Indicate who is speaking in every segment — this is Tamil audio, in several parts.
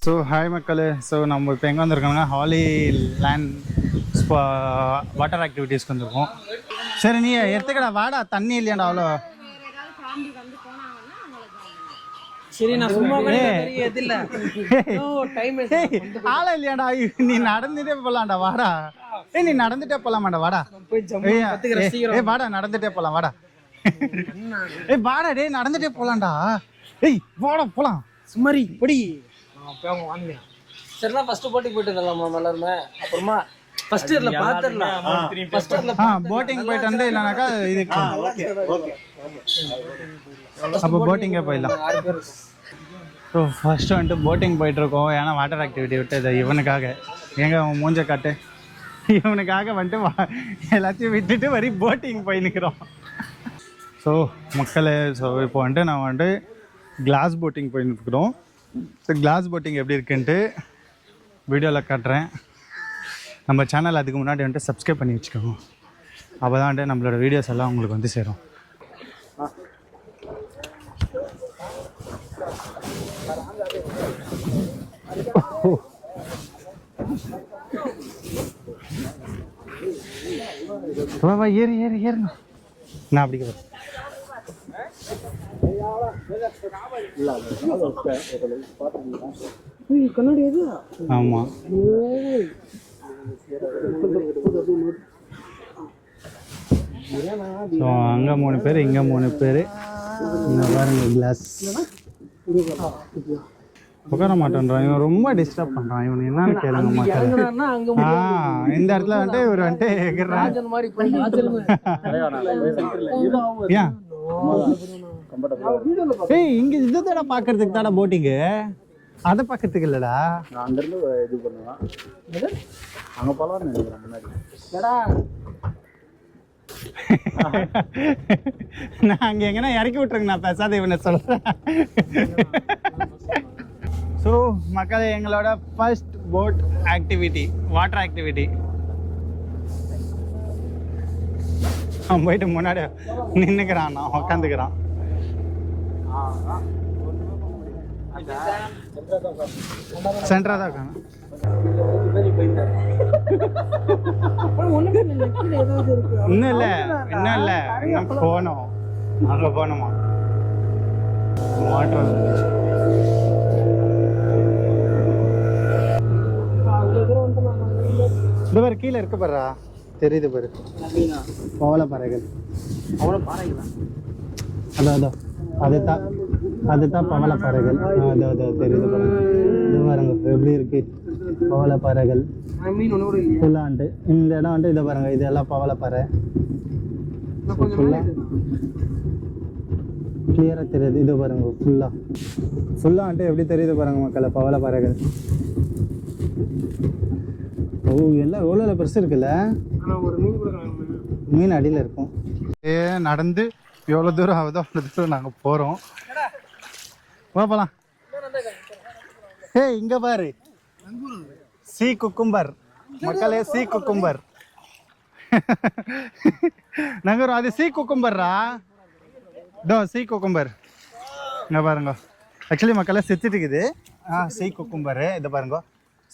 Speaker 1: ஸோ ஹாய் மக்களே. ஸோ நம்ம இப்போ எங்கே வந்திருக்கோம்னா ஹாலி லேண்ட் வாட்டர் ஆக்டிவிட்டீஸ்க்கு வந்திருக்கோம். சரி நீ எடுத்துக்கடா வாடா, தண்ணி இல்லையாடா அவ்வளோ.
Speaker 2: சரி நான் சும்மா
Speaker 1: ஆளா இல்லையாடா, நீ நடந்துட்டே போலாம்டா வாடா. நீ நடந்துட்டே போலாமாடா வாடா. வாடா நடந்துட்டே போலாம் வாடா. வாடா டே நடந்துட்டே போலாம்டா. வாடா போலாம்.
Speaker 2: சும்மாரி படி சரினா ஃபர்ஸ்ட் போட்டிங் போயிட்டு வரலாமா எல்லாருமே. அப்புறமா ஃபர்ஸ்ட் இயர்ல பாத்துறலாம்.
Speaker 1: போட்டிங் போயிட்டு வந்து என்னன்னாக்கா இது அப்போ போட்டிங்கே போயிடலாம். ஸோ ஃபர்ஸ்ட் வந்துட்டு போட்டிங் போயிட்டுருக்கோம். ஏன்னா வாட்டர் ஆக்டிவிட்டி விட்டு இவனுக்காக எங்கே அவன் மூஞ்ச காட்டு, இவனுக்காக வந்துட்டு எல்லாத்தையும் விட்டுட்டு வரி போட்டிங் போய் நிற்கிறோம். ஸோ மக்களே, ஸோ இப்போ வந்துட்டு நான் வந்துட்டு கிளாஸ் போட்டிங் போயின்னுருக்குறோம். ஸோ கிளாஸ் போட்டிங் எப்படி இருக்குன்ட்டு வீடியோவில் காட்டுறேன். நம்ம சேனல் அதுக்கு முன்னாடி வந்துட்டு சப்ஸ்கிரைப் பண்ணி வச்சுக்கோங்க. அப்போ தான் வந்துட்டு நம்மளோட வீடியோஸ் எல்லாம் உங்களுக்கு வந்து சேரும். வா ஏறு ஏறு ஏறணும். நான் அப்படி வரேன். ஆமா அங்க 3 பேர் இங்க 3 பேர். பாருங்க கிளாஸ் உட்கார மாட்டேன்றான் இவன், ரொம்ப டிஸ்டர்ப் பண்றான் இவன். என்னன்னு கேளுங்க மக்கள். இந்த இடத்துல வந்துட்டு இவர் வந்துட்டு இங்க இதுதாடா பாக்குறதுக்கு தாடா போட்டிங்கு, அதை பாக்கிறதுக்கு இல்லடா.
Speaker 3: அங்க இருந்து இது பண்ணுவான், அங்க போலாம்னு நினைக்கிறேன் முன்னாடி.
Speaker 1: நான் அங்க எங்கன்னா இறக்கி விட்டுருங்க, நான் பேசாத இவனை சொல்றேன். ஸோ மக்களே, எங்களோட first boat activity water activity. அவன் போயிட்டு முன்னாடி நின்றுக்கிறான், நான் உக்காந்துக்கிறான். சென்டரா தான் இருக்காங்க. இன்னும் இல்லை இன்னும் போனோம், அங்கே போனோமா வாட்டர். இந்த பாரு கீழே இருக்க பாருடா, தெரியுது பாரு பவள பாறைகள். அதான் அதுதான் பவள பாறைகள். அதான் தெரியுது பாருங்க. இது பாருங்க எப்படி இருக்கு பவள பாறைகள் ஃபுல்லாண்டு. இந்த இடம் வந்துட்டு இதை பாருங்க, இதெல்லாம் பவள பாறை ஃபுல்லா கிளியரா தெரியுது. இது பாருங்க ஃபுல்லா வந்துட்டு எப்படி தெரியுது பாருங்க மக்களை பவள பாறைகள். ஓ எல்லாம் எவ்வளோ பெருசு இருக்குல்ல. மீன் அடியில் இருக்கும். நடந்து எவ்வளோ தூரம் ஆகுதோ அவ்வளோ தூரம் நாங்கள் போகிறோம். போகலாம். இங்க பாரு சீ குக்கும்பர் மக்களே, சீ குக்கும்பர். நாங்கள் அது சீ குக்கும்பர்ரா, சீ குக்கும்பர். இங்கே பாருங்க, ஆக்சுவலி மக்களே செத்துட்டு இருக்குது. சீ குக்கும்பரு இது பாருங்க,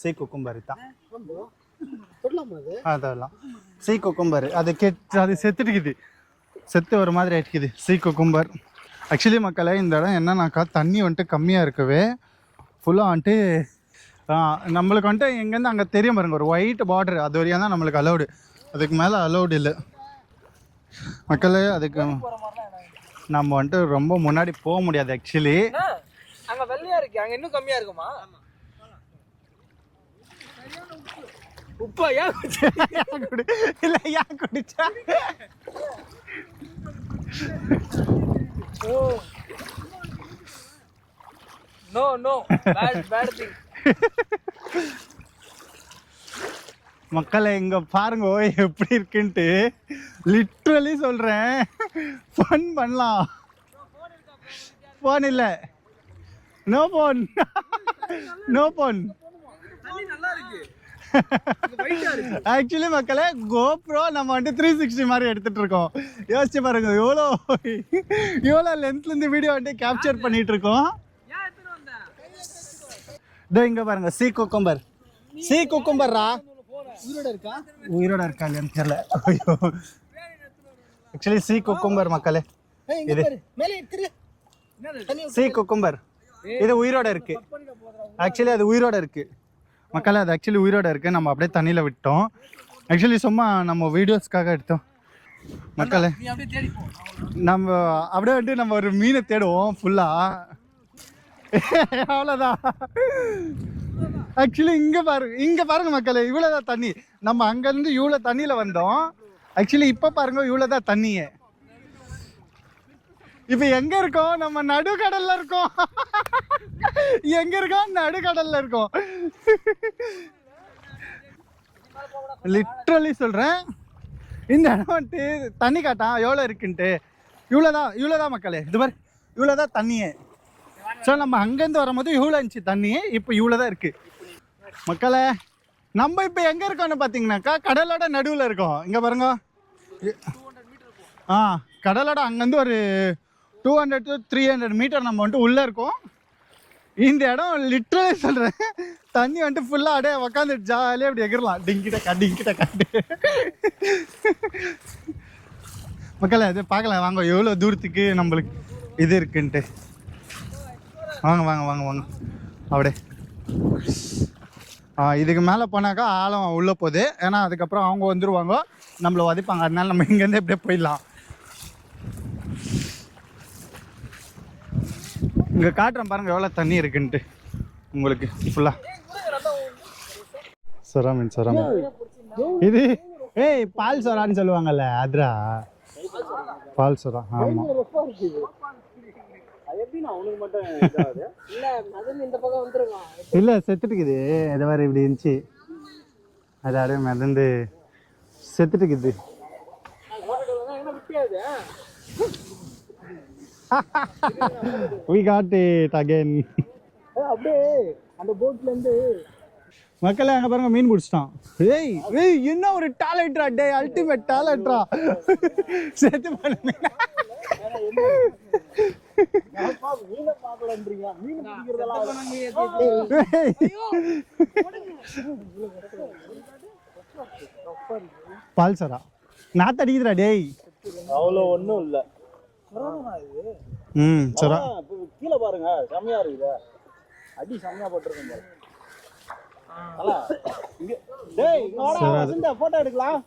Speaker 1: சீ குக்கும்பர் தான். அதெல்லாம் சீ குக்கும்பர். அது செத்துட்டுக்குது, செத்து ஒரு மாதிரி ஆயிடுக்குது சீ குக்கும்பர். ஆக்சுவலி மக்களே, இந்த இடம் என்னன்னாக்கா தண்ணி வந்துட்டு கம்மியாக இருக்கவே ஃபுல்லாக வந்துட்டு நம்மளுக்கு வந்துட்டு எங்கேருந்து அங்கே தெரியும் பாருங்க ஒரு ஒயிட் பார்டர், அது வரையும் தான் நம்மளுக்கு அலௌடு, அதுக்கு மேலே அலௌடு இல்லை மக்களே. அதுக்கு நம்ம வந்துட்டு ரொம்ப முன்னாடி போக முடியாது. ஆக்சுவலி
Speaker 2: அங்க வெள்ளையா இருக்கு, அங்க இன்னும் கம்மியா இருக்குமா உப்பா?
Speaker 1: இல்ல ஏன் குடிச்சா?
Speaker 2: No bad thing.
Speaker 1: மக்களை இங்க பாருங்க எப்படி இருக்குன்ட்டு, லிட்ரலி சொல்றேன். ஃபன் பண்ணலாம். போன் இல்ல, no phone, no phone. Actually மக்களே, கோப்ரோ நம்ம வந்துட்டு 360 மாதிரி எடுத்துட்டு இருக்கோம். யோசிச்சு பாருங்க எவ்வளோ லென்த்ல இருந்து வீடியோ வந்துட்டு கேப்சர் பண்ணிட்டு இருக்கோம். இதோ இங்க பாருங்க சீ குக்கும்பர். சீ குக்கும்பர்ரா. உயிரோட இருக்கா இல்லையான்னு தெரியல. ஐயோ ஆக்சுவலி சீ குக்கும்பர் மக்களே. இது சீ குக்கும்பர். இது உயிரோட இருக்கு. ஆக்சுவலி அது உயிரோட இருக்கு மக்களே. அது ஆக்சுவலி உயிரோட இருக்கு. நம்ம அப்படியே தண்ணியில விட்டோம். ஆக்சுவலி சும்மா நம்ம வீடியோஸ்க்காக எடுத்தோம் மக்களே. நம்ம அப்படியே வந்துட்டு நம்ம ஒரு மீனை தேடுவோம் ஃபுல்லா. அவ்வளோதான். ஆக்சுவலி இங்க பாருங்க மக்களே, இவ்வளோதான் தண்ணி. நம்ம அங்கேருந்து இவ்வளோ தண்ணியில் வந்தோம். ஆக்சுவலி இப்போ பாருங்க இவ்வளோதான் தண்ணியே. இப்போ எங்க இருக்கோம்? நம்ம நடுக்கடல்ல இருக்கோம். எங்க இருக்கோம்? நடுக்கடல்ல இருக்கோம். லிட்ரலி சொல்றேன். இந்த இடம் வந்துட்டு தண்ணி காட்டான் எவ்வளோ இருக்குன்ட்டு. இவ்வளோதான் மக்களே. இது மாதிரி இவ்வளோதான் தண்ணியே. ஸோ நம்ம அங்கேருந்து வரும்போது இவ்வளோ இருந்துச்சு தண்ணி. இப்போ இவ்வளோதான் இருக்கு மக்களே. நம்ம இப்போ எங்கே இருக்கோம்னு பார்த்தீங்கன்னாக்கா கடலோட நடுவில் இருக்கோம். இங்கே பாருங்க. கடலோட அங்கேருந்து ஒரு 200 to 300 மீட்டர் நம்ம வந்துட்டு உள்ளே இருக்கோம். இந்த இடம் லிட்ரலி சொல்கிறேன் தண்ணி வந்துட்டு ஃபுல்லாக அப்படியே உக்காந்துட்டு ஜாலியாக அப்படி எகிரலாம். டிங்கிட்ட காட்டு மக்களே. அது பார்க்கலாம் வாங்க எவ்வளோ தூரத்துக்கு நம்மளுக்கு இது இருக்குன்ட்டு. வாங்க அப்படியே. இதுக்கு மேலே போனாக்கா ஆழம் உள்ளே போகுது. ஏன்னா அதுக்கப்புறம் அவங்க வந்துடுவாங்க, நம்மளை உதைப்பாங்க. அதனால நம்ம இங்கேருந்து எப்படியே போயிடலாம். இங்கே காட்டுறேன் பாருங்க எவ்வளோ தண்ணி இருக்குன்ட்டு உங்களுக்கு ஃபுல்லாக. சொரா மீன் இது பால் சொரான்னு சொல்லுவாங்கல்ல, அதுரா பால் சொரா. ஆமாம் இல்லை செத்துட்டுக்குது. இது மாதிரி இப்படி இருந்துச்சு, அது அப்படியே மிதந்து செத்துட்டுக்குது. We got it again.
Speaker 3: அப்படியே அந்த போட்ல இருந்து
Speaker 1: மக்களே அங்க பாருங்க மீன் பிடிச்சிட்டான். ஏய் என்ன ஒரு டேலண்ட்ரா. டே அல்டிமேட் டேலண்ட்ரா. செத்து பண்ண மீன்
Speaker 3: பாக்கலன்றீங்க. மீன் பிடிக்கிறதெல்லாம்
Speaker 1: பால்சரா நாத்தடிக்குதுடா டேய்.
Speaker 3: அவ்வளோ ஒன்றும் இல்லை.
Speaker 1: சரா
Speaker 3: கீழே பாருங்க செம்மையா இருக்குது. அடி செம்மையா போட்டிருக்கேன். டேய் போட்டோ எடுக்கலாம்.